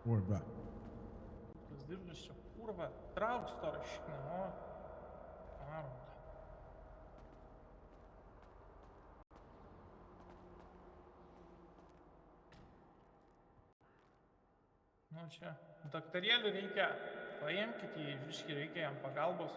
Ой, бля. Дивлюся, курва, трав старощина, о. Гарно. Nu čia, daktarėlių reikia, paimkite jį, visiškai reikia jam pagalbos.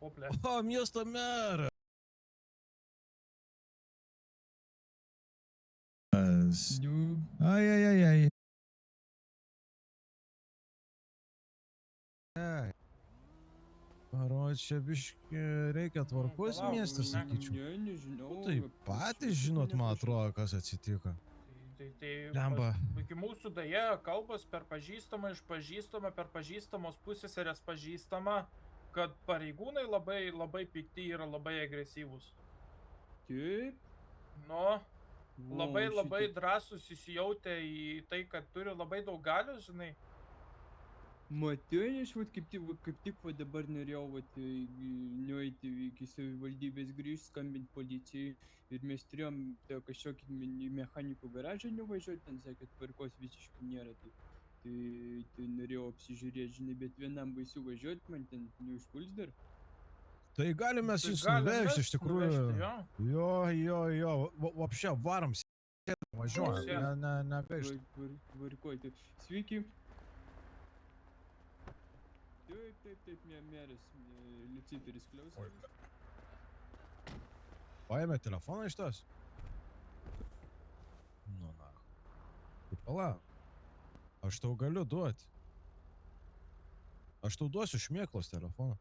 O, ble. O, miesto meras. Ai. Čia biški reikia tvarkos Palauk, mieste, ne. sakyčiau. Ne, nežinau. Nu, tai patys žinot, man atrodo, kas atsitiko. Tai Lemba. iki mūsų daėjo kalbos per pažįstamą, iš pažįstamą, per pažįstamos pusseserės pažįstamą, kad pareigūnai labai pikti yra labai agresyvūs. Taip. Nu, labai drąsus įsijautė į tai, kad turi labai daug galių, žinai. Matai, aš kaip tik dabar norėjau nueiti iki savivaldybės grįžti, skambinti policijai ir mes turėjom kažkokį mechanikų garažą nuvažiuoti, ten sakė, tvarkos visiškai nėra, tai norėjau apsižiūrėti, žinai, bet vienam baisu važiuoti, man ten neužpuls dar. Tai galim mes jūs nuvežti, iš tikrųjų. Jo, vapšia, varom, važiuojam, negaišt. Tvarkoj, sveiki. Taip, meras, Liuciferis klausė. Paėmė telefoną iš tos? Nu, na. Tai pala. Aš tau galiu duoti. Aš tau duosiu šmėklos telefoną.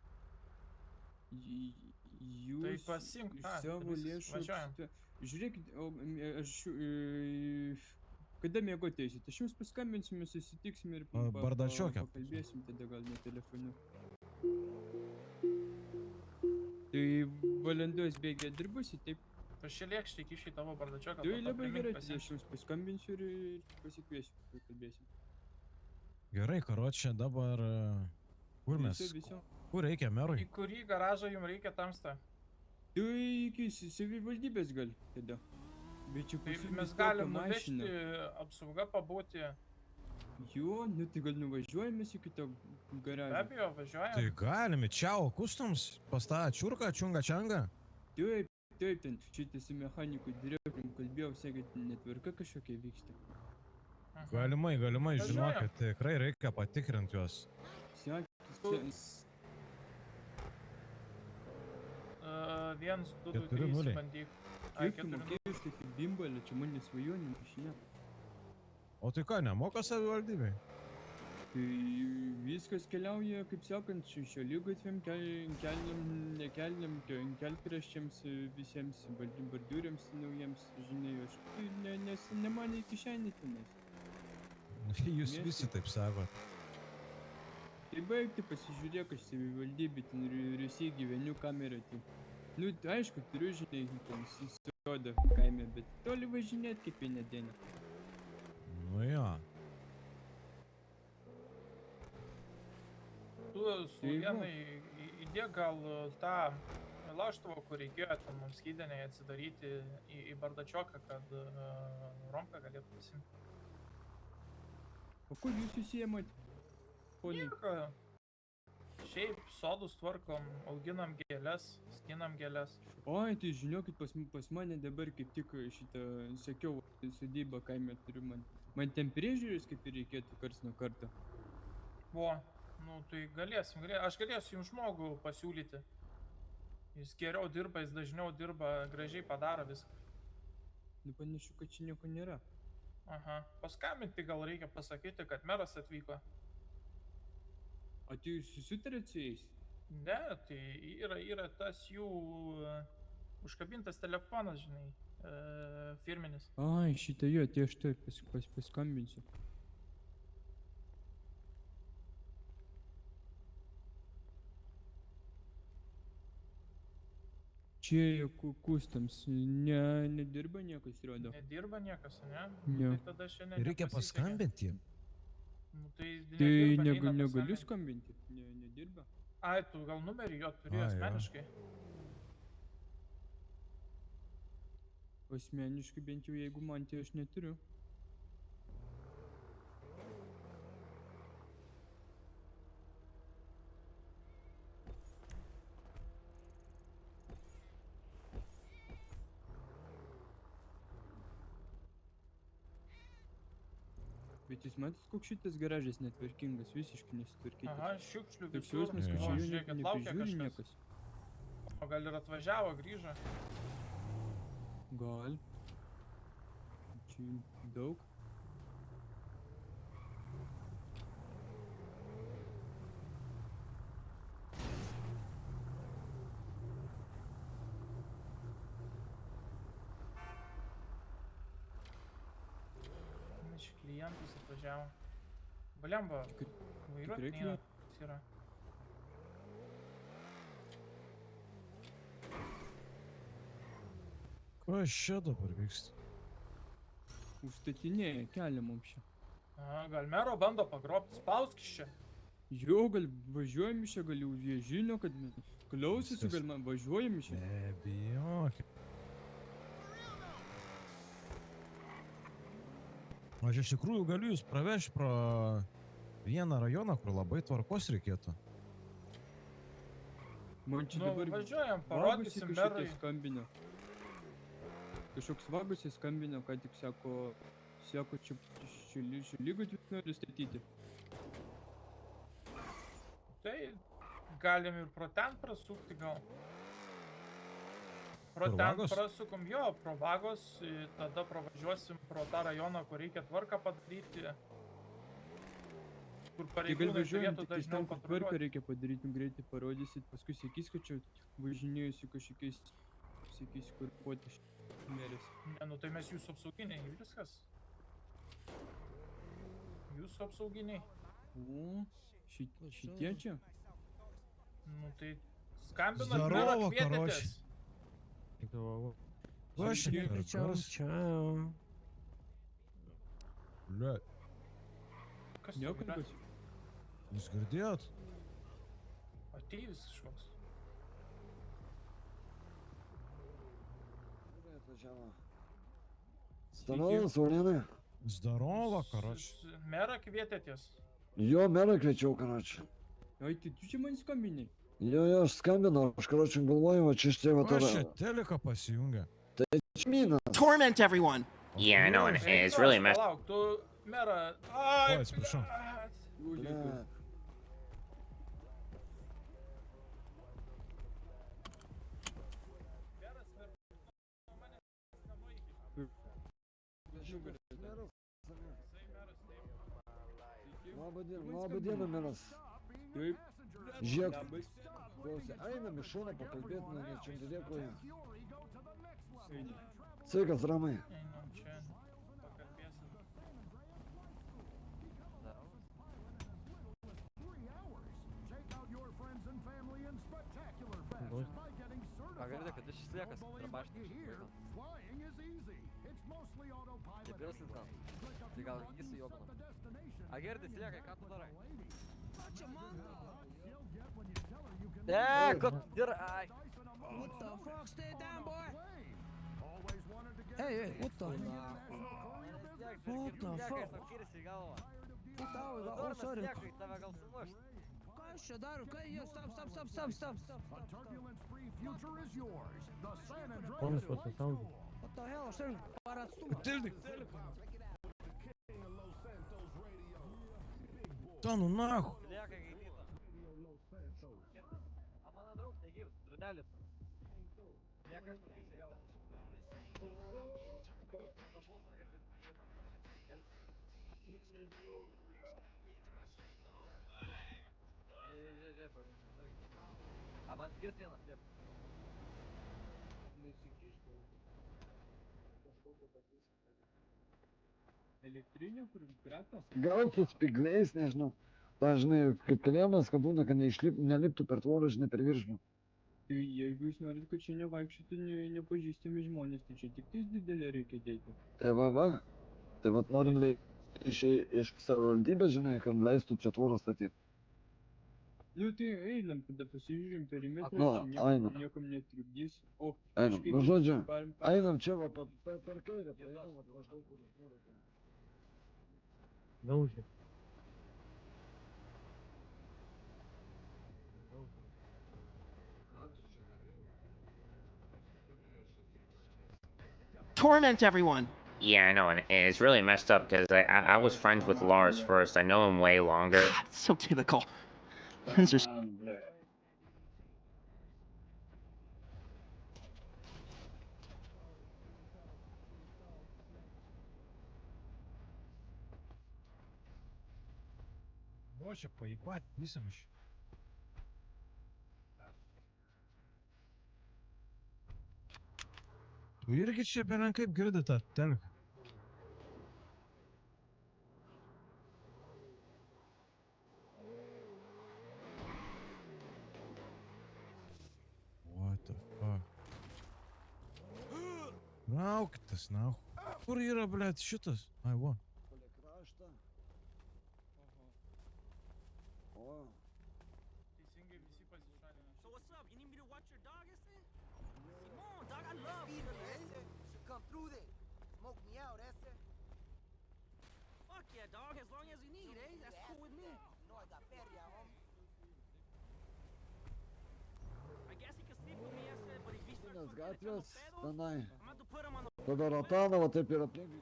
Jūs Tai pasimk tą, savo lėšų... važiuojam. Žiūrėkit, aš... Kada miegoti eisit? Aš jums paskambinsim, mes susitiksim ir Bardačiokė. pakalbėsim tada gal ne telefonu. Tai valandos bėgė dirbusi, taip? Aš čia lėkščiai kišiai tavo bardačioką. Tai labai gerai, aš jums paskambinsiu ir pasikviesiu, pakalbėsim. Gerai, karočią, dabar... Kur mes? Kur reikia merui? Į kurį garažą jums reikia tamsta? Tai iki savivaldybės gal tada. Bet čia Tai mes galim nuvežti apsaugą pabūti. Jo, nu tai gal nuvažiuojamės į kitą garažą. Be abejo, važiuojam. Tai galime, čiau, kustums, pas tą čiurką, čiunga čianga. Taip, ten šitą su mechaniku direktorium kalbėjau, sakė, netvarka kažkokia vyksta. Galimai, žinokit, tikrai reikia patikrinti juos. Sakė, 1, 2, 3, bandyk. Kaip tu mokėjai iš tokį bimbalį, čia man nesvajonė mašinė. O tai ką, nemoka savivaldybei? Tai Viskas keliauja, kaip sakant, šaligatviam, kelkraščiams, visiems bordiūriams naujiems, žinai, aš ne man į kišenį tenais. Jūs Miestai. visi taip sakot. Tai baigti pasižiūrėk, aš savivaldybė, ten Rusijai gyveniu kamerą, tai. Nu, aišku, turiu, žinai, ten sodą kaime, bet toli važinėt kiekvieną dieną. Nu jo. Tu su Tai va. vienai įdėk gal tą laštuvą, kur reikėjo ten mums skydeniai atsidaryti į bardačioką, kad Romka galėtų pasimti. O kur jūs užsiėmat, ponai? Nieko. Šiaip sodus tvarkom, auginam gėles, skinam gėles. Oi, tai žinokit, pas mane dabar kaip tik šitą, sakiau, sodybą kaime turiu man ten priežiūrės kaip ir reikėtų karts nuo karto. Buvo, nu tai aš galėsiu jums žmogų pasiūlyti. Jis geriau dirba, jis dažniau dirba, gražiai padaro viską. Nu, panašu, kad čia nieko nėra. Aha, paskambinti gal reikia pasakyti, kad meras atvyko. O tai jūs susitarėt su jais? Ne, tai yra tas jų užkabintas telefonas, žinai, firminis. Ai, šitą jo, tai aš tai paskambinsiu. Čia kustams, nedirba niekas, rodo. Nedirba niekas, ne? Ne. Tai tada šiandien Reikia nepasisekė. paskambinti jiem. Nu, tai Tai nedirba, neina negaliu paskambint. skambinti, nedirba. Ai, tu gal numerį jo turi Ai, jo. asmeniškai? Asmeniškai bent jau jeigu man, tai aš neturiu. Bet jūs matot, koks šitas garažas netvarkingas, visiškai nesitvarkytas. Aha, šiukšlių Toks visur. jausmas, kad Jo. čia O, jų žiūrėkit, laukia neprižiūri kažkas. niekas. O gal ir atvažiavo, grįžo? Gal. Čia daug. Iš klientus atvažiavo. Blemba, vairuot tikrai neina. Kas yra? Kas čia dabar vyksta? Užstatinėja kelią mums čia. A, gal mero bando pagrobti, spauskis čia. Jo, gal važiuojam iš čia, gal jau jie žino, kad klausosi, Viskas. gal man važiuojam iš čia. Nebijokit. Aš iš tikrųjų galiu jūs pravežti pro vieną rajoną, kur labai tvarkos reikėtų. Man čia Nu, dabar važiuojam, vagusi parodysim kažkokie merui. skambino. Kažkoks vagusi skambino, ką tik sako čia šaligatvius nori statyti. Tai galim ir pro ten prasukti gal. Pro Kur ten Vagos? prasukom, jo, pro Vagos, tada pravažiuosim pro tą rajoną, kur reikia tvarką padaryti. Kur Tai gal pareigūnai važiuojam, turėtų tik tais dažniau tam, kad tvarką patruliuoti. reikia padaryti, greitai parodysit, paskui sakys, kad čia važinėjusi kažkokiais, sakys, kur potiš merės. Ne, nu tai mes jūsų apsauginiai, ir viskas. Jūsų apsauginiai. O, šitie čia? Nu tai skambinat Zdarovo, merą, kvietėtės. karoči. Aš Sveiki. čia Ciao. Ble, Kas tai Nieko yra? nebus. jūs girdėjot? Ateivis kažkoks. Здорово, Солена. Zdarovo, karoči. Merą kvietėtės. Jo, merą kviečiau, karoči. Ai, tai tu čia man skambinai? Jo, aš skambinau, aš, karoči, galvoju, va čia štai va Aš čia ta teleką pasijungia. čmina. Torment everyone. Yeah, I know, and Ble, it's really messed. Palauk, tu merą... Ai, Oi, atsiprašau. blet. Ui, Bля, Meras manęs namų įkišo. meras, Jisai meras, taip. Labą dieną, meras. Taip, Žiūrėk, labas. klausai, einam į šoną pakalbėti, nu, nes čia dėkoju. Eini. Sveikas, Ramai. Einam čia, pakalbėsim. Pagaliau, kad aš sliekas, trabaškas. Taip ir silkan. Tai gal jis įjobanam. Agerdis, sliekai, ką tu darai? Ko tu dirai? What the fuck? Stay down, boy. Hey, what the? What the fuck? What the? Oh, sorry. Sliekai, tave gal sumušt. Ką aš čia dariu? Ką jie? Stop. What the hell? Aš turiu par atstumą. Tildyk. Ta nu nahu. Sliekai, gaidyta. A mano draug, taigi, drunelis. Sliekas, A man skirs vienas, liep. Elektrinė, kur gretas. Gal su spigliais, nežinau. Dažnai, kaip kalėjimas, kad būna, kad neliptų per tvorą, žinai, per viršų. Tai jeigu jūs norit, kad čia nevaikščiotų nepažįstami žmonės, tai čia tik tais didelė reikia dėti. Tai va. Tai vat norim iš savivaldybės, žinai, kad leistų čia tvorą statyti. Nu tai einam, tada pasižiūrim perimetrą, Nu, čia einam. niekam netrukdys. O, Einam, kažkaip nu žodžiu, parim- einam čia, va, per kairę, praeinam, vat maždaug kur tvorą. Torment everyone. Yeah, I know, and it's really messed up because I was friends with Lars first. I know him way longer. God, so typical. Friends are Боже, поебать, несамыш. Tu irgi čia per kaip girdi tą teleką? What the fuck? Rauktas, nahu. Kur yra, blėt, šitas? Ai, va. Palei kraštą. O, Teisingai visi pasišalino. So what's up? You need me to watch your dog, ese? Simón, dog, I love you. Should come through there. Smoke me out, that's it. Fuck yeah, dog. As long as you need, eh? That's cool with me. You know I got Perry at home. I guess he can sleep with me, ese, but if he starts Nes fucking echando gatvės, pedos, tenai. I'm going to put him on the... Tada Rotanova taip ir aplinkui.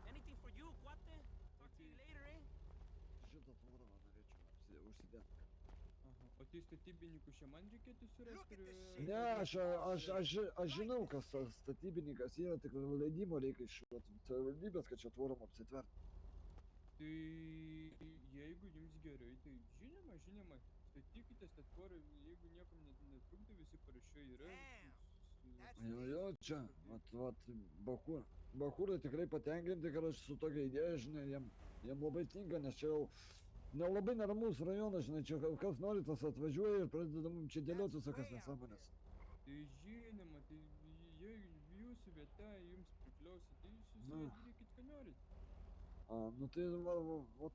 Anything for you, cuate? Talk to you later, eh? Šitą tvorą norėčiau užsidėti. Aha. O tai statybininkų čia man reikėtų surasti? Ne, aš žinau, kas tas statybininkas yra, tik leidimo reikia iš savivaldybės, kad čia tvorom apsitvert. Tai jeigu jums gerai, tai žinoma, statykite tą tvorą, jeigu niekam netrukdo, visi parašai yra. Jo, čia, vat, Bahūrai tikrai patenkinti, kad aš su tokia idėja, žinai, jiem labai tinka, nes čia jau nelabai neramus rajonas, žinai, čia kas nori, tas atvažiuoja ir pradeda mums čia dėlioti visokias nesąmonės. Tai žinoma, tai jūsų vieta jums priklauso, tai jūs Nu. darykit, ką norit. Nu tai,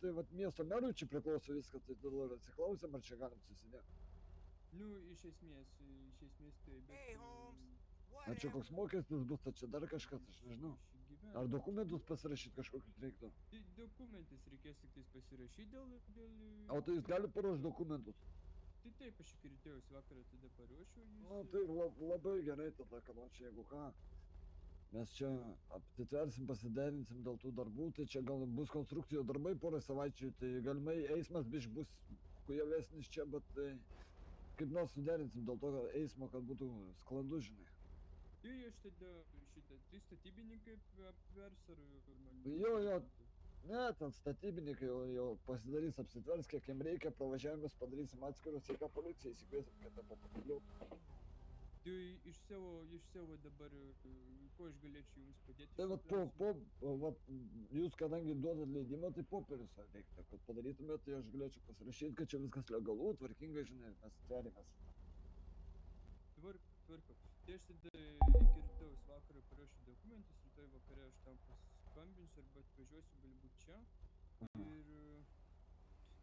tai vat miesto merui čia priklauso viskas, tai dabar atsiklausėm, ar čia galim susidėti. Nu, iš esmės tai, bet... Hey, Holmes. What Ar čia koks mokestis bus, tai čia dar kažkas, aš nežinau. Ar dokumentus pasirašyti kažkokius reiktų. Tai dokumentus reikės tik tais pasirašyti dėl... O tai jis gali paruošti dokumentus. Tai taip, aš iki rytojaus vakarą tada paruošiu. Nu tai labai gerai tada, kad čia jeigu ką. Mes čia apsitversim, pasiderinsim dėl tų darbų, tai čia gal bus konstrukcijų darbai porą savaičių, tai galimai eismas biš bus kujavesnis čia, bet tai kaip nors suderinsim dėl to eismo, kad būtų sklandu, žinai. Tai aš tada šitą, tai statybininkai apvers ar man... Jo, Ne, ten statybininkai jau pasidarys apsitvers, kiek jiem reikia, pravažiavimus padarysim atskirus, į ką policiją įsikviesim, kad tą papatruliuotų. Tai iš savo dabar, kuo aš galėčiau jums padėti? Tai šiuo vat klausimu? vat, jūs kadangi duodat leidimą, tai popierius reikia, kad padarytumėt, tai aš galėčiau pasirašyti, kad čia viskas legalu, tvarkingai, žinai, mes tverėmės. Tvarko. Tai aš tada iki rytojaus vakaro parašau dokumentus, rytoj vakare aš tam paskambinsiu arba atvažiuosiu galbūt čia. Ir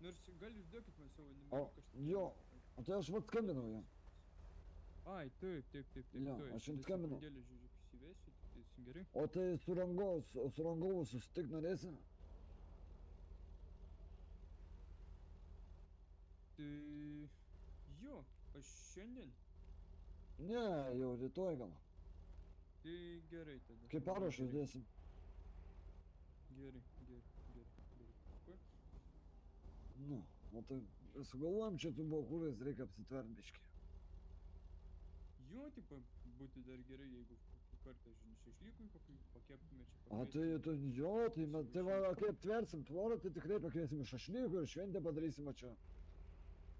nors gal jūs duokit man savo numerį, Jo, o tai aš vat skambinau jam. Ai, taip. Jo, aš jums skambinau. Sekundėlę, žiūrėk, įsivesiu, tai gerai. O tai su rangovu susitik norėsi? Tai jo, aš šiandien. Ne, jau rytoj gal. Tai gerai tada. Kaip parašus dėsim. Gerai. Nu, o tai sugalvojom, čia tų bokūrais reikia apsitvert biškį. Jo, tipo, būtų dar gerai, jeigu kartą, žinai, šešlykui pakeptume čia. O tai jo, tai va, kai aptversim tvorą, tai tikrai pakviesim šašlykų ir šventę padarysim čia.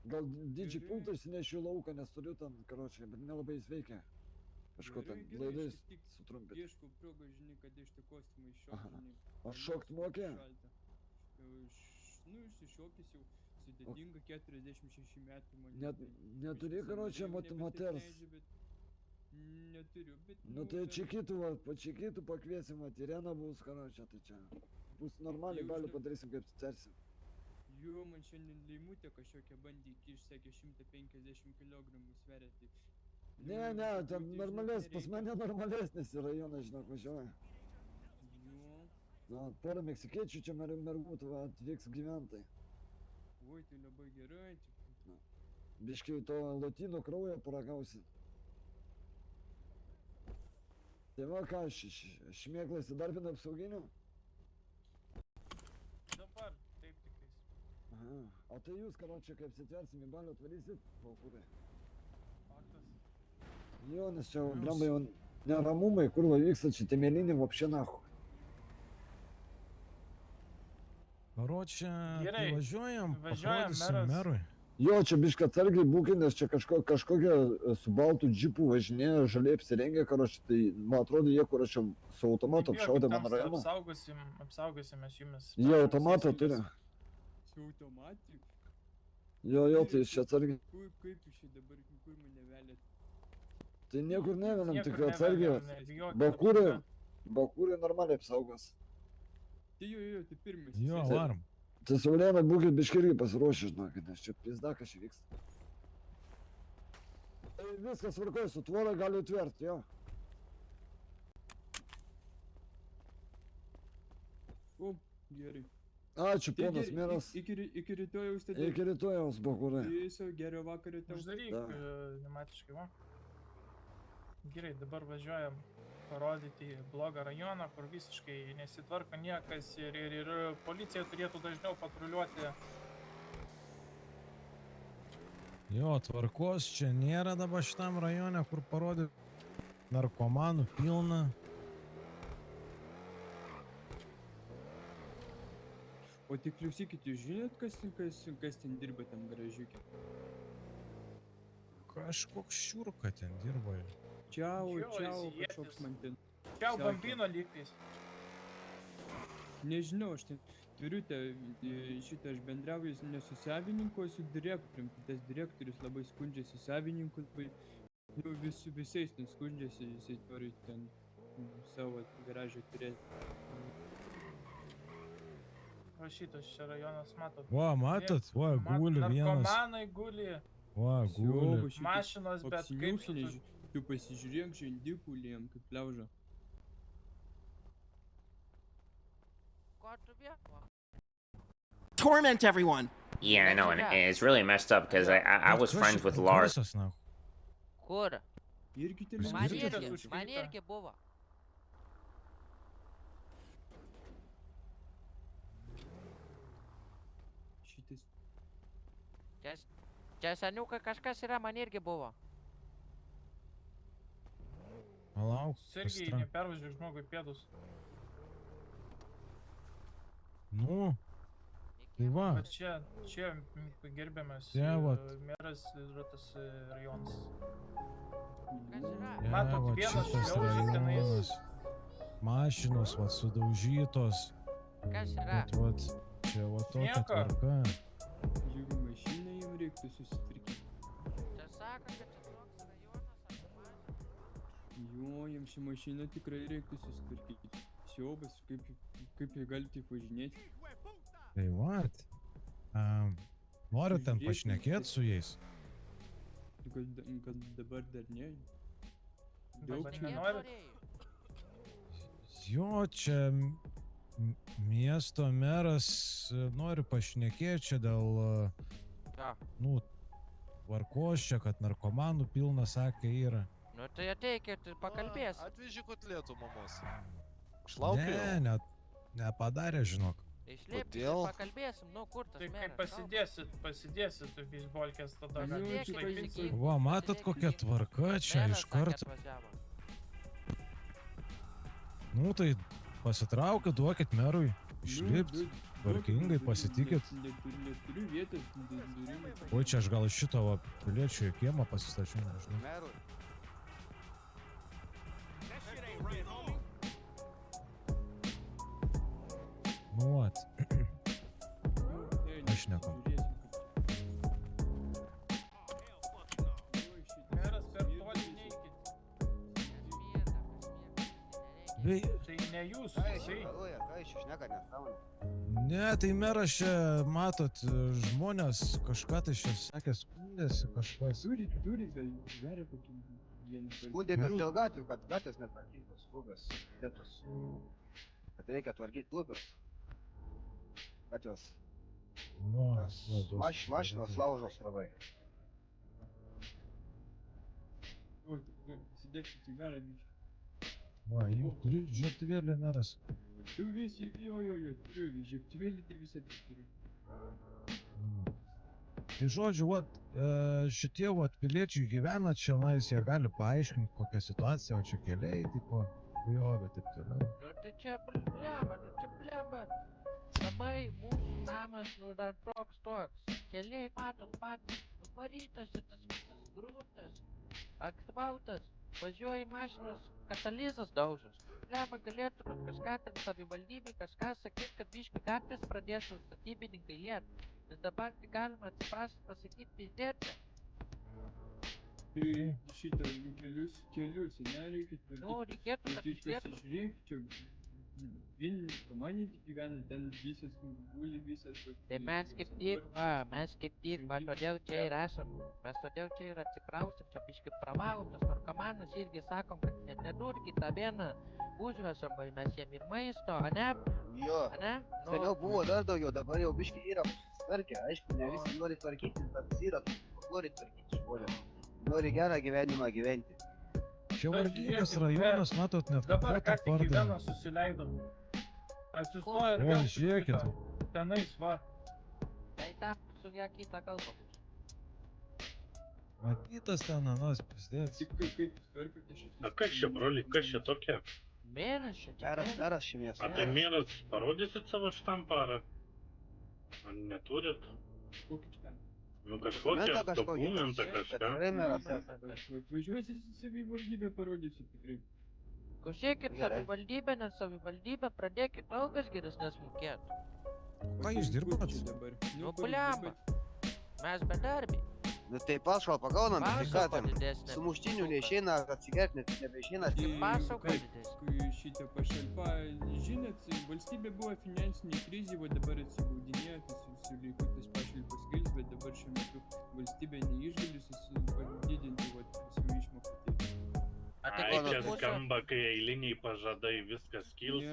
Gal didžiai pultą įsinešiu į lauką, nes turiu ten, karočiai, bet nelabai jis veikia. Kažko ten laidais sutrumpinti. Ieškau progą, žinai, kad iš to kostiumą iššokti, žinai. Ar šokt mokė? Nu, išsišokęs jau sudėtinga 46 metų man. Neturi, karočiai, moters. Neturiu, bet... Nu tai čekytų pakviesim, Irena bus, karočią, tai čia. Bus normaliai, balių padarysim, kaip sutarsim. Jo, man šiandien leimutė kažkokia bandė įkišti, sakė 150 kg sveria, tai... Ne, ten normalės, pas mane normalesnis rajonas, žinok, važiuoja. Jo. Na, porą meksikiečių čia mergų atvyks gyventojai. Oi, tai labai gerai. Biškai to lotynų kraujo paragausi. Tai va ką, šmėklai įsidarbina apsauginiu? Dabar, taip tiktais. Aha. O tai jūs, karočią, kaip apsitversim į balių atvarysit? Balkūrai. Faktas. Jo, nes čia, blemba, jau neramumai, kur va vyksta čia temelinį vapšė nahu. Karočią, Gerai, tai važiuojam, važiuojam, parodysim meras. merui. Jo, čia biškai atsargiai būkit, nes čia kažkokie su baltų džipu važinėja, žaliai apsirengę, karočią, tai man atrodo, jie, kur aš čia su automatu apšaudė man rajoną. Apsaugosim mes jumis. Jie automatą turi. Su automatu? Jo, tai čia atsargiai. Kaip jūs čia dabar, kur mane velėt? Tai niekur nevenam, Niekur tik atsargiai. nebijokit, Bakūrė normaliai apsaugos. Tai jo, tai pirmas. Jo, varom. Tai Saulėna, būkit biškai irgi pasiruošę, žinokit, nes čia pizdakas čia vyksta. Tai viskas tvarkoja, su tvora gali tverti, jo. O, gerai. Ačiū, Tai ponas meras. Iki rytojaus tada. Iki rytojaus, bakūrai. Viso gero vakarą tau. Uždaryk Da. nematiškai, va. Gerai, dabar važiuojam parodyti blogą rajoną, kur visiškai nesitvarko niekas ir policija turėtų dažniau patruliuoti. Jo, tvarkos čia nėra dabar šitam rajone, kur parodė narkomanų pilna. O tik klausykit, jūs žinot, kas ten dirba tam garažiukė? Kažkoks šiurka ten dirba. Čiau, Jo, kažkoks azijietis. man ten. Čiau Sakė. bambino lygtais. Nežinau, aš ten turiu šitą, aš bendrauju ne su savininku, o su direktorium. Tas direktorius labai skundžiasi savininkui, nu, visais ten skundžiasi, jisai turi ten savo garažą turėti. Va šitas čia rajonas, matot. Va, matot, va, guli vienas. Narkomanai guli, Va, guli. mašinos, bet kaip su... Tu pasižiūrėk žandikų liem, kaip liauža. Torment everyone. Yeah, I know, and it's really messed up because I was friends with Lars. Kur? Irgi Man irgi- televizorius. Man irgi buvo. Šitas. Čia seniukai kažkas yra, man irgi buvo. Palauk. Sergijai, nepervažiuok žmogui pėdus. Nu, tai va. Va čia gerbiamas Čia vat. meras yra tas rajonas. Kas yra? Ja, Matot, vat vienas šitas šliaužia tenais. rajonas. Mašinos, vat, sudaužytos. Kas yra? Bet, vat, čia, vat, tokia Nieko. tvarka. Žiūriu, mašiną jums reiktų susitvarkyti. Čia sako, kad čia toks rajonas ar mažas? Jo, jums šią mašiną tikrai reiktų susitvarkyti. Siaubas, kaip jie gali taip važinėti. Tai vat. Noriu ten Žiūrėk, pašnekėti su jais. Kad dabar dar ne. Dabar Daug čia. nenorit? Jo, čia miesto meras nori pašnekėti čia dėl, Ką? nu, tvarkos čia, kad narkomanų pilna, sakė, yra. Nu tai ateikit ir pakalbėsim. Atveži kotletų mamos. Aš Ne, laukiu. nepadarė, žinok. Išlipkit ir Kodėl? pakalbėsim, nu kur tas Tai kai meras? pasidėsit beisbolkės tada Nu, galit čia išlaipinti. paimsiu. Va, matot kokia tvarka čia iš karto. Nu tai pasitraukit, duokit merui. Išlipt, tvarkingai pasitikit. Neturiu vietos durimai. Oi, čia aš gal iš šito va, piliečių į kiemą pasistačiau, nežinau. Merui. Nu, vat. Pašnekam. Meras per toli neikit. Bei, Tai ne jūs, jisai. ne, tai meras čia, matot, žmonės kažką tai čia sakė, skundėsi kažkas. Turi, bet geria kokį vieną. Skundėmės dėl gatvių, kad gatvės netvarkytos, upės, vietos. Kad reikia tvarkyti upės. Gatvės. Nu, Mašinos laužos labai. Oi, sidėk cigarą, biškai. va, jau turi žiūrėtuvėlį meras. Tu visi, jo, turiu, žiūrėtuvėlį tai visą tai turiu. Tai žodžiu, vat, šitie vat piliečiai gyvena čia, jie gali paaiškinti kokią situaciją, o čia keliai, tipo, griovė, taip toliau. Nu tai čia bleba. Labai mūsų namas, nu dar toks. Keliai matot patys, nuvarytas šitas visas grūtas, asfaltas, važiuoja mašinos, katalizas daužas. Bleba galėtų kažką ten savivaldybė, kažką sakyt, kad biški gatvės pradėtų statybininkai liet. Nes dabar tai galima atsiprašyti pasakyti pizdėti. Tai šitą kelius, nereikia. Nu, reikėtų, kad Tai pizdėtų. pasižiūrėk, čia vieni komanį gyvena, ten visas guli, visas. Tai mes kaip tik, va todėl čia ir esam. Mes todėl čia ir atsikraustam, čia biški pravalom, tas narkomanas irgi sakom, kad net nedurkit tą vieną užvežam, mes jiem ir maisto, ane? Jo, Ane? seniau buvo dar daugiau, dabar jau biškai yra susitvarkę. Aišku, ne visi nori tvarkyti, bet yra, nori tvarkyti žmonės. Nori gerą gyvenimą gyventi. Čia vargingas rajonas, matot, net Dabar ką kapotą tik į vieną pardavė. susileidom. Atsistoja ir O, vėl žiūrėkit. tenais, va. Tai tą su ją kitą kalbą. Matytas ten, anas, pizdėts. Tik kaip tvarkote šitą. A kas čia, broli, kas čia tokia? Mėras čia, Meras šimės. A tai meras parodysit savo štampą ar neturit? Kokį ten? Nu kažkokią dokumentą kažką. Tikrai meras. Važiuosi su savivaldybė, parodysiu tikrai. Klausykit Gerai. savivaldybę, nes savivaldybę pradėkit algas geresnės mokėt. Ką jūs dirbat? Čia dabar. Nu, blemba. Mes bedarbiai. Nu tai pašalpą gaunam, bet tai ką Pašalpa ten? didesnė. Sumuštinių neišeina, atsigert net nebeišeina. Tai pašalpa didesnė. Šitą pašalpą, žinot, valstybė buvo finansinė krizė, o dabar atsigaudinėjo, tai su laiku tas pašalpas kils, bet dabar šiuo metu valstybė neišgali padidinti visų išmokų. A tai Ai, kaip čia jūs mūsų... skamba, kai eiliniai pažadai viskas kils,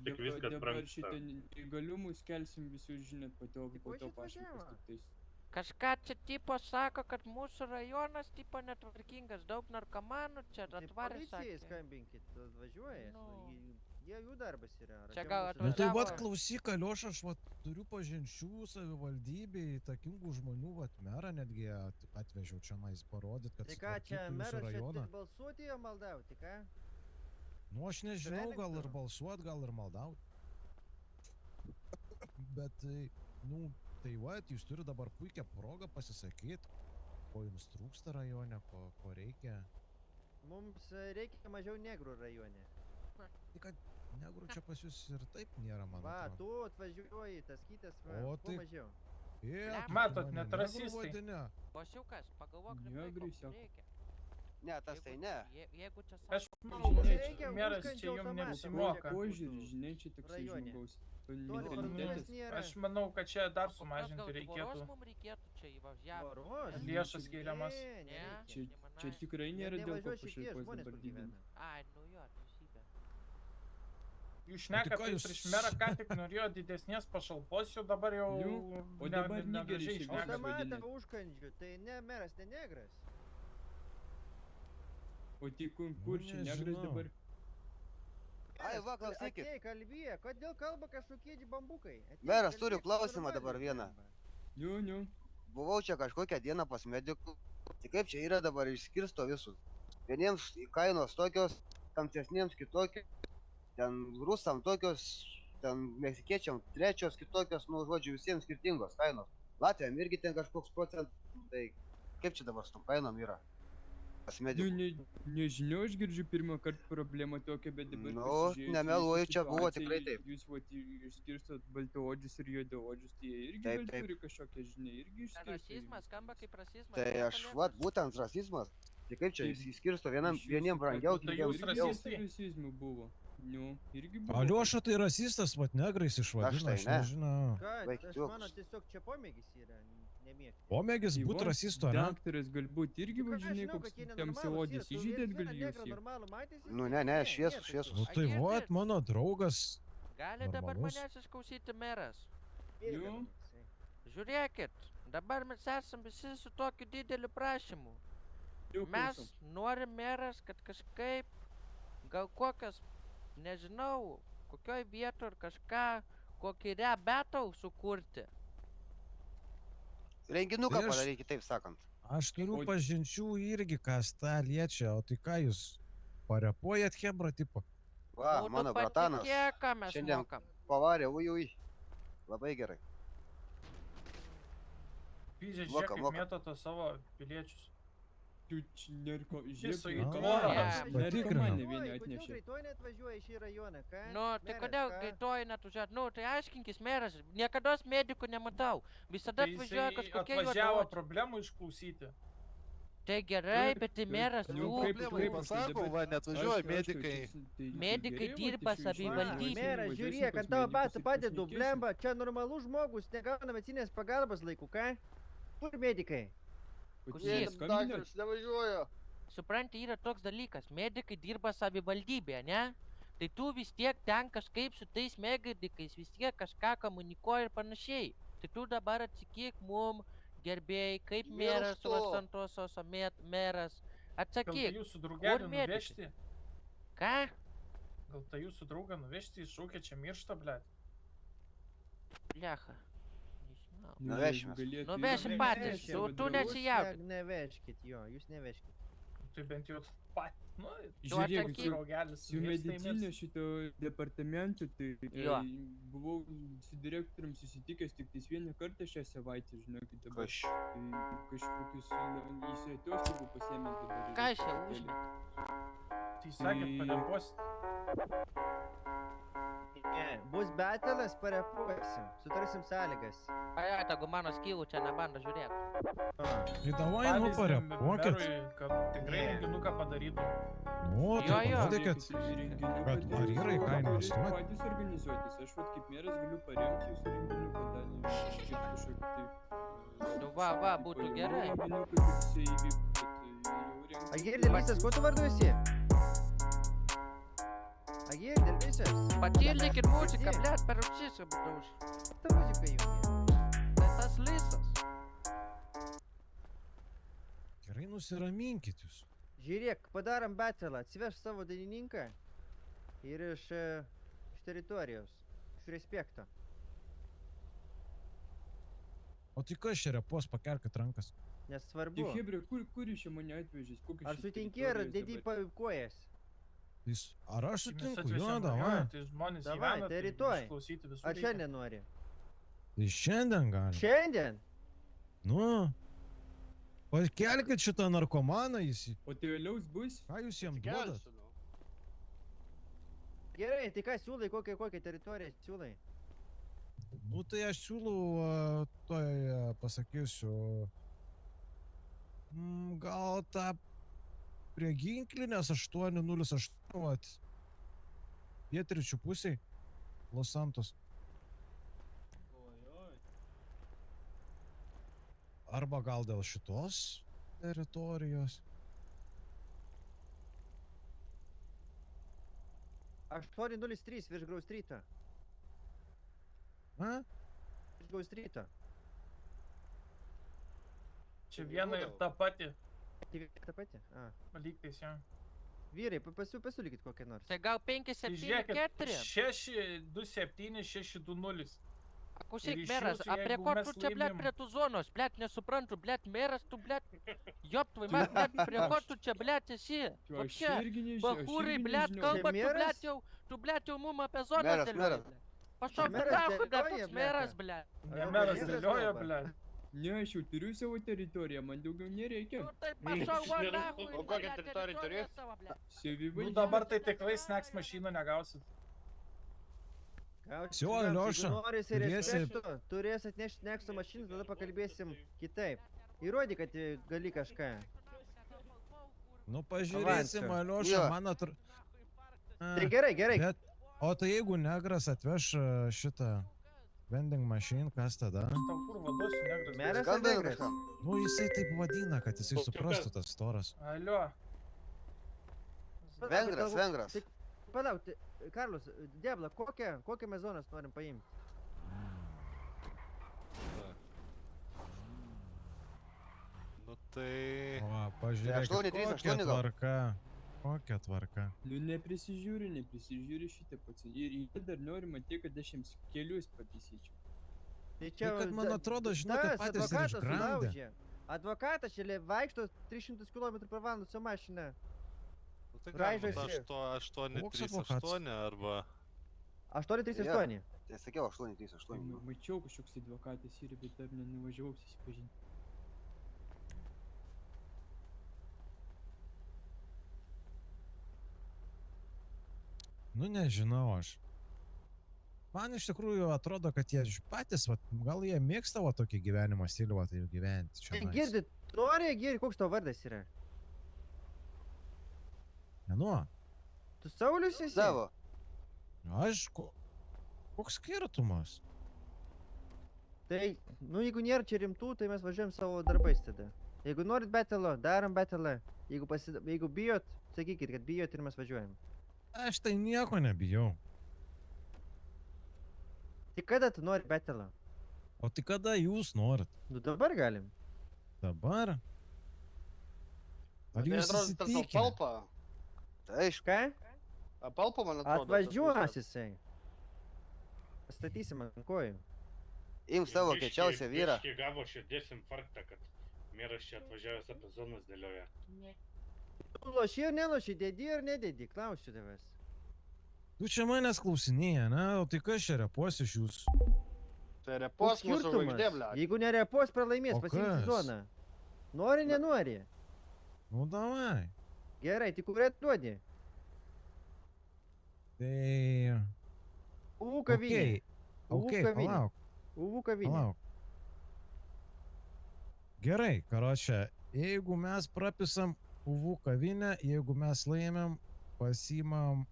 tik viskas Dabar brangsta. šitą įgalumus kelsim visus, žinot, po to pašalpas tik tais. Kažką čia tipo sako, kad mūsų rajonas tipo netvarkingas, daug narkomanų čia atvarė sakė. Skambinkit, atvažiuoja. Nu. Jų darbas yra. Čia gal Nu tai atvažiavo- vat klausyk, Alioša, aš vat turiu pažinčių savivaldybėj, įtakingų žmonių, vat merą netgi atvežiau čia nais parodyt, kad Tai ką čia, sutvarkytų jūsų meras čia rajoną. tik balsuoti jo maldauti, ką? Nu aš nežinau, gal ir Treningą? balsuot, gal ir maldaut. Bet tai, nu, tai va, jūs turite dabar puikią progą pasisakyti, ko jums trūksta rajone, ko reikia. Mums reikia mažiau negrų rajone. Tai kad negrų čia pas jūs ir taip nėra, man Va, atrodo. tu atvažiuoji, tas kitas, va, O, kuo tai- mažiau. Matot, net rasistai. Bosiukas, pagalvok, Negrai kaip sako. reikia. Ne, tas tai ne. Jeigu čia Aš sako, manau, Reikia meras užkandžio čia jums automatą. neapsimoka. Požiūrį, žinai, čia toks Rajone. žmogaus Toli mentalitetas. parduotuvės nėra. Aš manau, kad čia dar kokios sumažinti gal reikėtų. tvoros mums reikėtų čia įvažiavti. Tvoros? Lėšas skiriamas. Ne, Ne. Čia, nereikia. čia tikrai nėra dėl ko Nevažiuoja šitie pašaipos žmonės, dabar kur didinti. gyvena. Ai, nu jo, teisybė. Jūs šnekat, ką tai jūs- prieš merą ką tik norėjo didesnės pašalpos, jau dabar jau Nu, o dabar negražiai Nigeris šnekat. įvedė. Automatą vadinat. užkandžių, tai ne meras, ne negras. O tai kur čia negras nežinau. dabar? Ai, va, klausykit. Atei, kalbėję, kodėl kalba kažkokie bambukai? Ateik, Meras, kalbėk turiu klausimą normaliai dabar vieną. kalba. Nu. Buvau čia kažkokią dieną pas medikų. Tai kaip čia yra dabar išskirsto visus? Vieniems kainos tokios, tamsesniems kitokios, ten rusam tokios, ten meksikiečiam trečios kitokios, nu, žodžiu, visiems skirtingos kainos. Latviam irgi ten kažkoks procentas, tai kaip čia dabar su tom kainom yra? Pas Nu, medikų. nežinau, aš girdžiu pirmą kartą problemą tokią, bet dabar Nu, pasižiūrėjus į nemeluoju, visą čia buvo situaciją, tikrai taip. Jūs vat išskirstot baltaodžius ir juodaodžius, tai jie irgi Taip, gal taip. turi kažkokią, žinai, irgi išskirsto. Rasizmas skamba kaip rasizmas. Tai nieko aš, nėra. vat, būtent rasizmas. Tai kaip čia Taip. įskirsto vieniem Iš brangiau, Tai kitiems jūs pigiau. rasistai? Rasizmų buvo. Nu, irgi buvo. Alioša tai rasistas, vat negrais išvadino, Aš aš tai ne. nežinau. Ką, Baik aš juokus. mano tiesiog čia pomėgis yra, nemėgti. Pomėgis Tai būti va, rasistu, ne? Daktaras galbūt irgi, Ką va, aš žinai, žinau, koks kad jie tamsiaodis nenormalūs yra. Tu įžeidėt vieną gal jūs negrą jį. normalų matėsi? Nu, ne, šviesus, šviesus. Nu tai Girdit? vat, mano draugas. Gali dabar Normalus. manęs išklausyti meras. Nu. Žiūrėkit, dabar mes esam visi su tokiu dideliu prašymu. Jau Mes klausom. norim meras, kad kažkaip, gal kokias, nežinau, kokioj vietoj ir kažką, kokį rebetau sukurti. Renginuką Tai aš- padarykit, taip sakant. Aš turiu O- pažinčių irgi, kas tą liečia, o tai ką jūs parepuojat hebra tipo? Va, Nu, tu mano bratanas patikėk, ką mes šiandien- mokam. pavarė, ui. Labai gerai. Pyzdžiai, Moka, žiūrėk, kaip moka. mėtote savo piliečius. Tu čia nerko, Viso žiūrėk, į tu- tvorą. Narkomanė Patikrinau. vieni Kodėl atnešė. greitoji neatvažiuoja į šį rajoną, ką? Nu, tai Meras, kodėl ką? greitoji neatvažiuot? Nu, tai aiškinkis meras, niekada medikų nematau. Visada Tai atvažiuoja jisai kažkokie atvažiavo juodaodžiai. problemų išklausyti. Tai gerai, Taip, bet tai taip. meras Nu, tu. kaip- Problemų kaip aš pasako, dabar- va, neatvažiuoja Aišku, medikai. tai Medikai gerai, va, dirba tai iš- savivaldybėj. Meras, važiuosim žiūrėk, pas ant tavo medikus batų ir padedu, pašnekėsim. blemba, čia normalus žmogus, negauna medicinės pagalbos laiku, ką? Kur medikai? Klausyk, Skambinat? nevažiuoja. Supranti, yra toks dalykas, medikai dirba savivaldybėje, ne? Tai tu vis tiek ten kažkaip su tais medikais vis tiek kažką komunikuoji ir panašiai. Tai tu dabar atsakyk mum, gerbėjai, kaip meras Mirštu. Vasantosios meras. Gal tai Atsakyk, jūsų draugelį kur medikai? nuvežti? ką? Gal tai jūsų draugą nuvežti, jis šaukia čia miršta, blėt. Blecha. Nežinau. Nu, Nuvešime. jeigu galėtų, Nuvešim irgi patys, nuvešim, tu- va, tu draugus. nesijaudink. Nevežkit jo, jūs nevežkit. Tai bent jau pat, nu, Žiūrėk, atsakyk. su- draugelis su medicinė šito departamentu, tai Jo. buvau su direktorium susitikęs tik tais vieną kartą šią savaitę, žinokit, dabar. Kaž. Tai kažkokius jis atostogų pasiėmęs dabar. Ką yra iš čia truputėlį. užmet? Tai sakėt, Tai- pareposit. Ne, bus betelas, parepuosim, sutarsim sąlygas. Ai, tegu mano skylų čia nebando žiūrėti. Tai davai, nu parepuokit. Kad tikrai Ne. renginuką padarytų. Nu, Jo, tai jo. parodykit. Renginių Bet patys ar yra į ką turite investuot? Patys organizuotis, aš vat kaip meras galiu paremti jūsų renginių padalį, kažkokį tai... Nu, va, būtų gerai. Renginių, kad jisai įvyktų, bet jau rengti... Agir, Delvisas, kuo tu vardu esi? Agir, Delvisas. Patildykit muziką, Girdi? blėt, per ausis apdauž. Ta muzika jungia. Tai tas lisas. Gerai nusiraminkit jūs. Žiūrėk, padarom betelą, atsiveš savo dainininką ir iš teritorijos, iš respekto. O tai kas čia repos, pakelkit rankas. Tai Nesvarbu. Hebra, kur jūs čia mane atvežės? Kokios Ar čia sutinki ar teritorijos dedi dabar? kojas? Ar aš Mes sutinku, atvežėm jo, rajoną, davai. Tai žmonės Davai, gyvena, tai tai rytoj. išklausyti visų Ar reikia. šiandien nori? Tai šiandien gali. Šiandien? Nu. Pakelkit šitą narkomaną, jis. O tai vėliau bus? Ką jūs jam duodat? Gerai, tai ką siūlai, kokią teritoriją siūlai? Nu tai aš siūlau, pasakysiu, gal tą prie ginklinės 808, vat, pietryčių pusiai, Los Santos. Arba gal dėl šitos teritorijos. 803 virš Grove Street'o. A? Virš Grove Street'o. Čia viena ir ta pati. Tai ta pati? A. Lygtais, jo. Vyrai, pasiūlykit kokią nors. Tai gal Tai 5-7-4? žiūrėkit, 627, 620. Klausyk, Ir iš meras, jūsų, a prie jeigu ko mes tu čia, blėt, laimim- prie tų zonos, blėt, nesuprantu, blėt, meras, tu, blėt, jop, tvai, man, blėt, prie ko tu čia, blėt, esi? Aš Вообще, irgi nežinau. bachūrai, blėt, kalba, tu, blėt, jau mum apie zoną Meras, dėlioji, meras. blėt. Pašauk, Meras blėt, blėt, dėlioja, toks blėt. meras, blėt. Ne meras Meras dėlioja, kalba. ble. Ne, aš jau turiu savo teritoriją, man daugiau nereikia. Nu tai pašauk, va, Nėra- nahui, o kokią blėt, teritoriją turi? savo, blėt. Savivaldybė. Nu dabar tai tikrai snacks mašiną negausit. Всё, Alioša, turėsi- turėsi atnešti nekso mašiną, tada pakalbėsim kitaip. Įrodyk, kad gali kažką. Nu pažiūrėsim, Avansu. Alioša, Jo. man atrodo. Tai gerai, gerai. Bet, o tai jeigu negras atveš šitą vending machine, kas tada? Tau kur vaduosiu, negras. Meras ar Skambina negras? kažkam. Nu jisai taip vadina, kad jisai Kokiu suprastų kas? tas storas. Alio. Vengras, vengras. Tai- Palauk, tai, Karlos, Diabla, kokią mes zonas norim paimti? Nu tai... O, pažiūrėkit, 838 kokia gal? tvarka. Kokia tvarka. Nu neprisižiūri šitą pats. Ir jie dar nori matyti, kad aš jiems kelius pataisyčiau. Tai kad man atrodo, žinote, tas patys ir advokatas išgrandė. sulaužė. Advokatas čia vaikšto 300 km/h su mašina. Nu tai galima Raižosi. tą 838 arba... 838. Tai sakiau, 838. Mačiau kažkoks advokatas yra, bet dar nenuvažiavau susipažinti. Nu nežinau aš. Man iš tikrųjų atrodo, kad jie patys, vat, gal jie mėgsta va tokį gyvenimo stilių, va tai gyventi čia. Tai girdi, girdi, koks tavo vardas yra? Nu, Tu Saulius esi? Savo. aišku, koks skirtumas? Tai, nu jeigu nėra čia rimtų, tai mes važiuojam savo darbais tada. Jeigu norit betelo, darom betelą. Jeigu bijot, sakykit, kad bijot ir mes važiuojam. Aš tai nieko nebijau. Tai kada tu nori betelą? O tai kada jūs norit? Nu dabar galim. Dabar? Ar Tai jūs atrodo, tas įsitikinę? Palpa. Tai aišku. Ką? Palpa, man atrodo. Atvažiuos jisai. Pastatysim ant kojų. Imk savo kiečiausią vyrą. Biškį gavo širdies infarktą, kad meras čia atvažiavęs apie zonas dėlioja. Tu loši ar neloši, dedi ar nededi, klausiu tavęs. Tu čia manęs klausinėja, ne? O tai kas čia repos iš jūsų? Tai Koks repos mūsų žvaigždė, skirtumas? ble. Jeigu nerepos, pralaimės, O pasiimsi kas? zoną. Nori, nenori. Nu davai. Gerai, tai kurią duodi? Tai... UV kavinė. UV Okei, kavinė. palauk, UV kavinė. palauk. Gerai, karočią, jeigu mes prapisam UV kavinę, jeigu mes laimėm, pasimam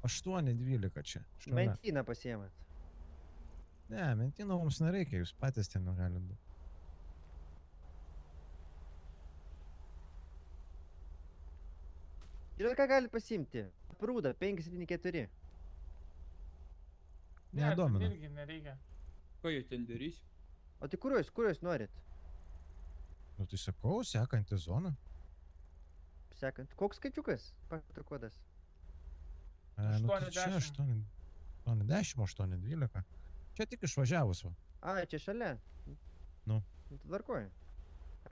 8-12 čia. šalia. Mentyną pasiemat. Ne, mentino mums nereikia, jūs patys ten negalit būti. Žinot, ką galit pasiimti? Prūdą 574. Nedomina. Irgi nereikia. Ką jie ten darys? O tai kuriuos norit? Nu tai sakau, sekanti zona. Sekant. Koks skaičiukas? Pakto kodas. Nu tai čia 8-10. 8-10, 8-12. Čia tik išvažiavus va. A, čia šalia. Nu. Tvarkoj.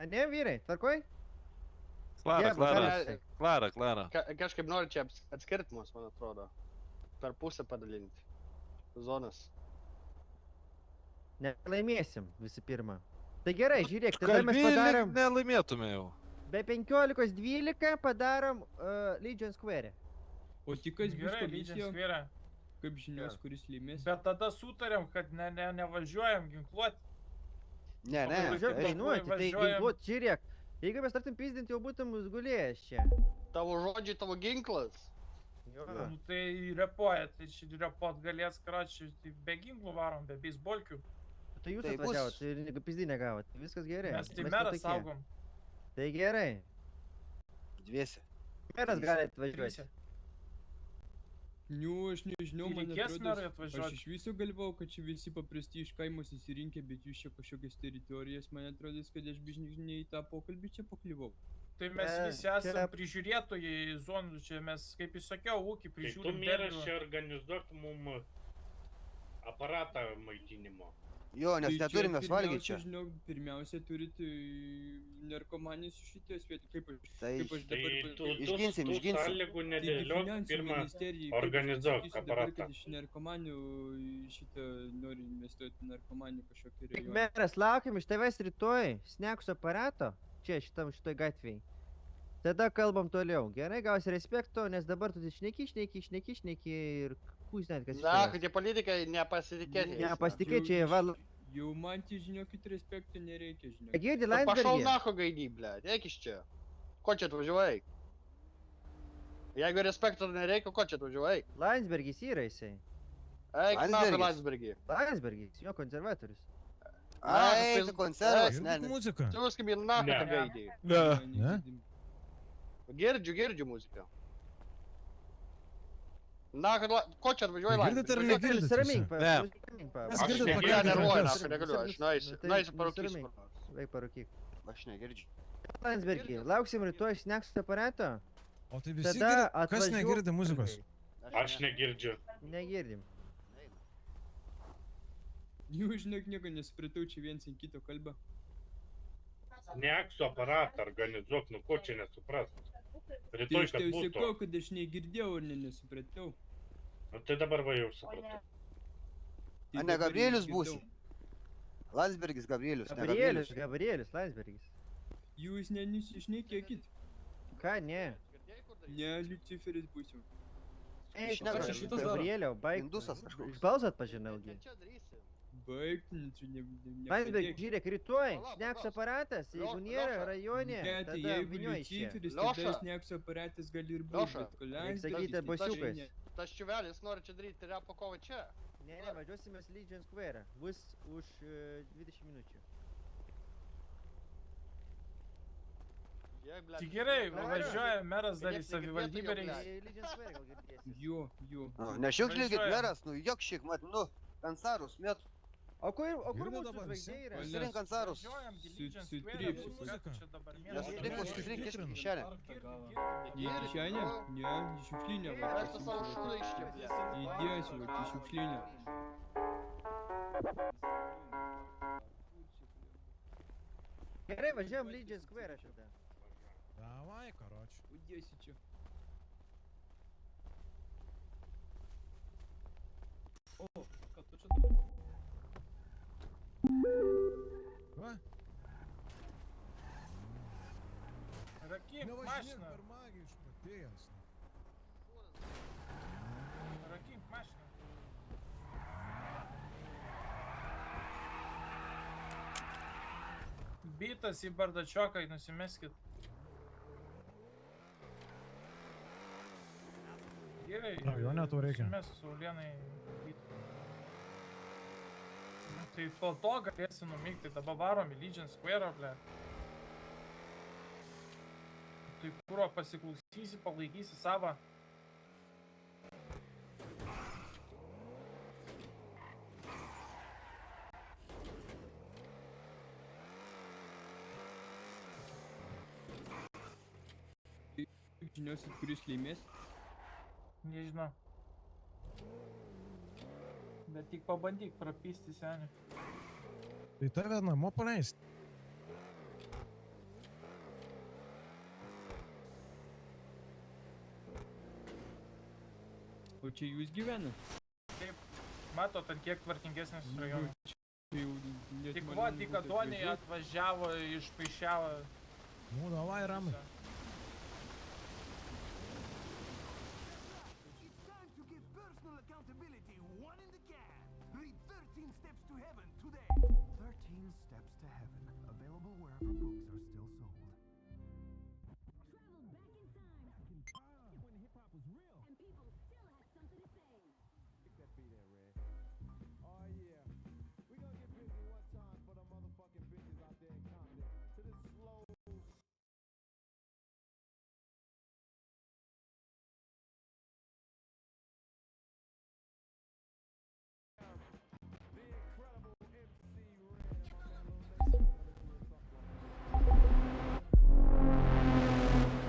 A ne, vyrai, tvarkoj? Klara, Jie, Klara. Klara. Klara. Kažkaip nori čia atskirti mus, man atrodo. Per pusę padalinti. zonas. Nelaimėsim visų pirma. Tai gerai, žiūrėk, tada mes Kalbėli, padarom nelaimėtume jau. be 15:12 padarom Legion Square. O tik kas bus Gerai, Legion komisija, Square. kaip žinios, kuris laimės. Bet tada sutarėm, kad nevažiuojam ginkluoti. Ne, ne. Važiuok tai- dainuoti, tai važiuojam. ginkluot, žiūrėk. Jeigu mes tartum pizdinti, jau būtum gulėjęs čia. Tavo žodžiai, tavo ginklas. Jo. Nu tai repuoja, tai čia repot galės, karočiui, tai be ginklų varom, be beisbolkių. Tai jūs Tai bus- atvažiavot, tai pizdinę gavot. Viskas gerai. Mes tai Mes merą tokie. saugom. Tai gerai. Dviese. Meras gali atvažiuoti. Tryse. Nu, aš nežinau, Tai man reikės merui atrodo, aš atvažiuoti. iš viso galvojau, kad čia visi paprasti iš kaimo susirinkę, bet jūs čia kažkokias teritorijas, man atrodo, kad aš bižniai į tą pokalbį čia pakliuvau. Tai mes visi čia esame yra- prižiūrėtojai zonų, čia mes, kaip jūs sakiau, ūkį Tai tu prižiūrim meras derlių. čia organizuok mum aparatą maitinimo. Jo, nes Tai neturim mes valgyti pirmiausia, čia. Žinok, pirmiausia turit narkomanės iš šitos vietos, kaip aš Tai dabar... Tai tu Išginsim, tų išginsim. sąlygų nedėliok, pirmą organizuok Dabar, aparatą. kad iš narkomanių į šitą nori investuoti narkomanių kažkokį Tik rajoną. meras, laukiam iš tavęs rytoj snekso aparato, čia šitoj gatvėj. Tada kalbam toliau. Gerai, gausi respekto, nes dabar tu šneki ir kūsnėt, kas iš Na, tavęs. kad tie politikai nepasitikėti. jais, Nepasitikėt, čia val... Jau man tai, žinokit, respekto nereikia, žinok. Girdi, na. Pašau Landsbergi? nacho gaidį, ble, eik iš čia. Ko čia atvažiuoji? Jeigu respekto nereikia, ko čia atvažiuoji? Landsbergis yra jisai. Eik nacho Landsbergis. Landsbergį. Landsbergis, jo konservatorius. Ai, pizd- tu konservas, Girdit ne, ne. muziką? Čia viskas į nacho Ne. tą gaidį. Ne? Girdžiu muziką. Na, kad ko čia atvažiuoji Tai girdit ar Landsbergį? negirdit? Nusiramink, Ne. nusiramink, pa. Mes Aš girdit negirdu, Jie pakelkit nervuoja, rankas. nacho, negaliu, aš nueisiu Tai parūkysiu. nusiramink. Veik parūkyk. Aš negirdžiu. Landsbergi, lauksim rytoj snekso aparato. O tai visi Tada girdi, kas atvažiuok- negirdi muzikos? Aš negirdžiu. Negirdim. Jau, žinok, nieko nesupratau, čia viens ant kito kalba. Neaksų aparatą organizuok, nu ko čia nesupras. Tai Rytoj, aš kad tau būtų. sakau, kad aš negirdėjau ir nesupratau. Nu tai dabar va jau supratau. Tai A ne dabar Gabrielius išgirdau. būsi? Landsbergis Gabrielius, ne Gabrielius, Gabrielius. Gabrielius, Landsbergis. Jūs nenusišnekėkit. Ką, ne? Ne, Liuciferis būsiu. Ei, Šneka, šneka, šitas Gabrieliau, baig. Indusas kažkoks. Iš balso atpažinau gi. Čia darysi. Baig, čia ne... Landsbergi, žiūrėk, rytoj Palauk, snekso palauk. aparatas, jeigu nėra Lioša. rajone, Bet tada jeigu vinioji čia. Liuciferis, Lioša. tada snekso aparatas gali ir būti. Lioša. Bet Reik Landsbergis, sakyti, tai bosiukas. ne. Tas čiuvelis nori čia daryti repo kovą čia. Ne, važiuosime į Legion Square. Bus už 20 minučių. Jei, ble, Tai gerai, Gerai. važiuoja meras dar į Nieks negirdėtų savivaldybę jo, reiks. ble. Į Legion Square gal girdėsi. Jo. Nešiukšlinkit Važiuojam. meras, nu jokšik, mat, nu, kansarus, met. O kur Girdit mūsų dabar visi? žvaigždė yra? Valdė. Surink kansarus. Važiuojam į Legion Su- Square, sutrypsiu. bus ką čia dabar Nes mėnesį. surink, surink iš kišenę. Į kišenę? Ne, į šiukšlinę va. Mes tą savo šūdą iš čia, ble. Įdėsiu, va, į šiukšlinę. Gerai, važiuojam Legion Square tada. Davai, karoči. Įdėsiu čia. Va, Rakink nevažinėk mašiną, per magiją išpatėjęs. rakink mašiną. Bitas į bardačioką, nusimeskit. Gerai. Rajone tau reikia. Mes Saulienai bitą. Tai po to galėsi numygti, dabar varom į Legion Square, ble. Tai kuro pasiklausysi, palaikysi savo. Kaip žinosit, kuris laimės? Nežinau. Bet tik pabandyk prapisti senį. Tai tave namo paleist. O čia jūs gyvenat? Matot, ant kiek tvarkingesnis rajonas. Tai jau net Tik man va, negu Dikadoniai atvažiuot. atvažiavo iš Paišiavo. Nu, davai, Ramai. pusę.